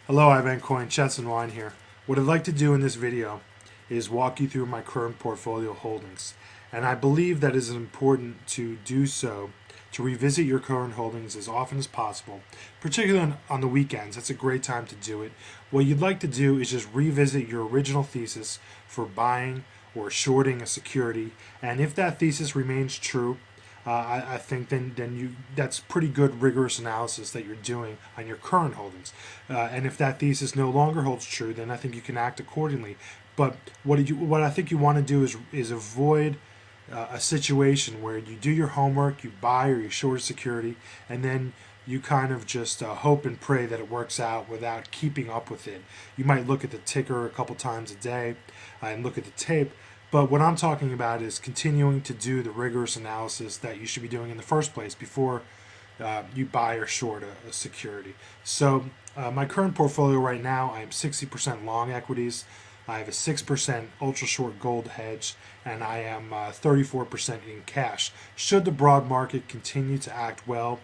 Hello, Ivan Coin, Chess and Wine here. What I'd like to do in this video is walk you through my current portfolio holdings. And I believe that it is important to do so, to revisit your current holdings as often as possible, particularly on the weekends. That's a great time to do it. What you'd like to do is just revisit your original thesis for buying or shorting a security. And if that thesis remains true, I think then that's pretty good rigorous analysis that you're doing on your current holdings. And if that thesis no longer holds true, then I think you can act accordingly. But what I think you want to do is avoid a situation where you do your homework, you buy or you short a security, and then you kind of just hope and pray that it works out without keeping up with it. You might look at the ticker a couple times a day and look at the tape, but what I'm talking about is continuing to do the rigorous analysis that you should be doing in the first place before you buy or short a security. So my current portfolio right now, I am 60% long equities. I have a 6% ultra short gold hedge, and I am 34% in cash. Should the broad market continue to act well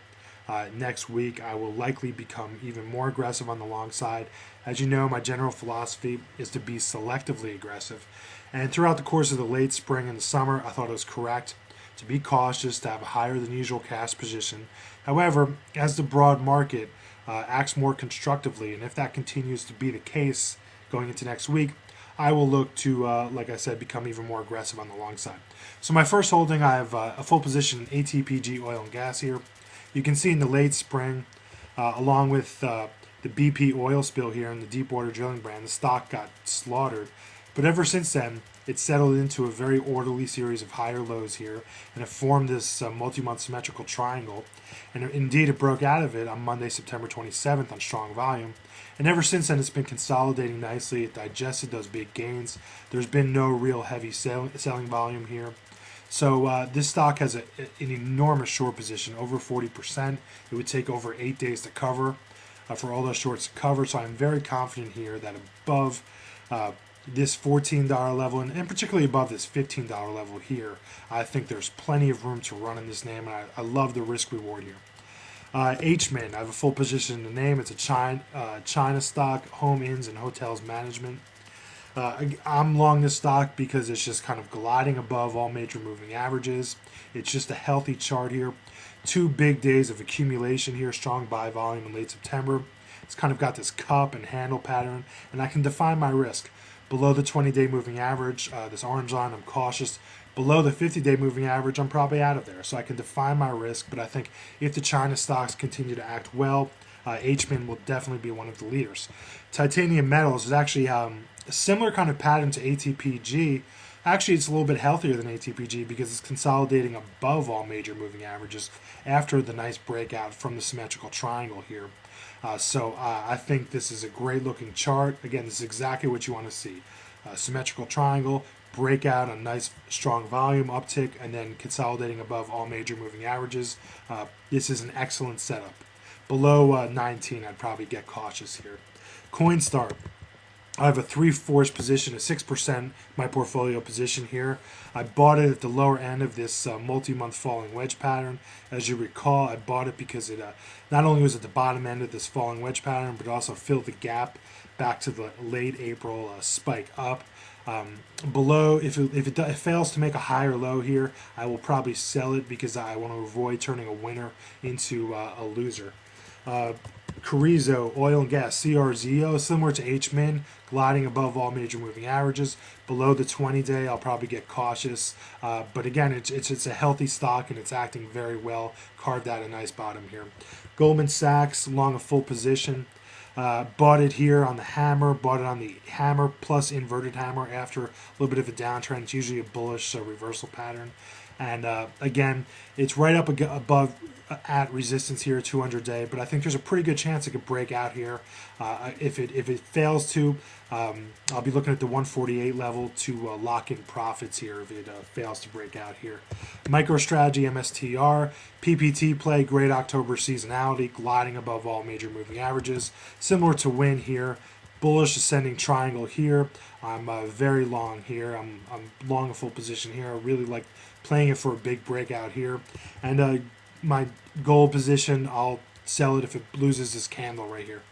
next week, I will likely become even more aggressive on the long side. As you know, my general philosophy is to be selectively aggressive. And throughout the course of the late spring and the summer, I thought it was correct to be cautious, to have a higher than usual cash position. However, as the broad market acts more constructively, and if that continues to be the case going into next week, I will look to, like I said, become even more aggressive on the long side. So my first holding, I have a full position in ATPG Oil and Gas here. You can see in the late spring, along with the BP oil spill here in the Deepwater Drilling brand, the stock got slaughtered. But ever since then, it settled into a very orderly series of higher lows here, and it formed this multi-month symmetrical triangle. And indeed, it broke out of it on Monday, September 27th on strong volume. And ever since then, it's been consolidating nicely. It digested those big gains. There's been no real heavy selling volume here. So this stock has an enormous short position, over 40%. It would take over 8 days to cover, for all those shorts to cover. So I'm very confident here that above this $14 level, and particularly above this $15 level here, I think there's plenty of room to run in this name, and I love the risk reward here. HMIN, I have a full position in the name. It's a China stock, home inns and hotels management. I'm long this stock because it's just kind of gliding above all major moving averages. It's just a healthy chart here. 2 big days of accumulation here, strong buy volume in late September. It's kind of got this cup and handle pattern, and I can define my risk. Below the 20-day moving average, this orange line, I'm cautious. Below the 50-day moving average, I'm probably out of there. So I can define my risk, but I think if the China stocks continue to act well, HMIN will definitely be one of the leaders. Titanium Metals is actually a similar kind of pattern to ATPG. Actually, it's a little bit healthier than ATPG because it's consolidating above all major moving averages after the nice breakout from the symmetrical triangle here. So I think this is a great looking chart. Again, this is exactly what you want to see. Symmetrical triangle, breakout, a nice strong volume uptick, and then consolidating above all major moving averages. This is an excellent setup. Below 19, I'd probably get cautious here. Coinstar. I have a 3/4 position, a 6% my portfolio position here. I bought it at the lower end of this multi-month falling wedge pattern. As you recall, I bought it because it not only was at the bottom end of this falling wedge pattern, but also filled the gap back to the late April spike up. Below, if it fails to make a higher low here, I will probably sell it because I want to avoid turning a winner into a loser. Carrizo, oil and gas, CRZO, similar to HMIN, gliding above all major moving averages. Below the 20-day, I'll probably get cautious. But again, it's a healthy stock and it's acting very well. Carved out a nice bottom here. Goldman Sachs, long a full position. Bought it here on the hammer, bought it on the hammer plus inverted hammer after a little bit of a downtrend. It's usually a bullish reversal pattern. And again, it's right up above at resistance here, 200-day, but I think there's a pretty good chance it could break out here. If it fails to, I'll be looking at the 148 level to lock in profits here if it fails to break out here. MicroStrategy, MSTR, PPT play, great October seasonality, gliding above all major moving averages, similar to Win here. Bullish ascending triangle here. I'm very long here. I'm long a full position here. I really like playing it for a big breakout here. And my goal position, I'll sell it if it loses this candle right here.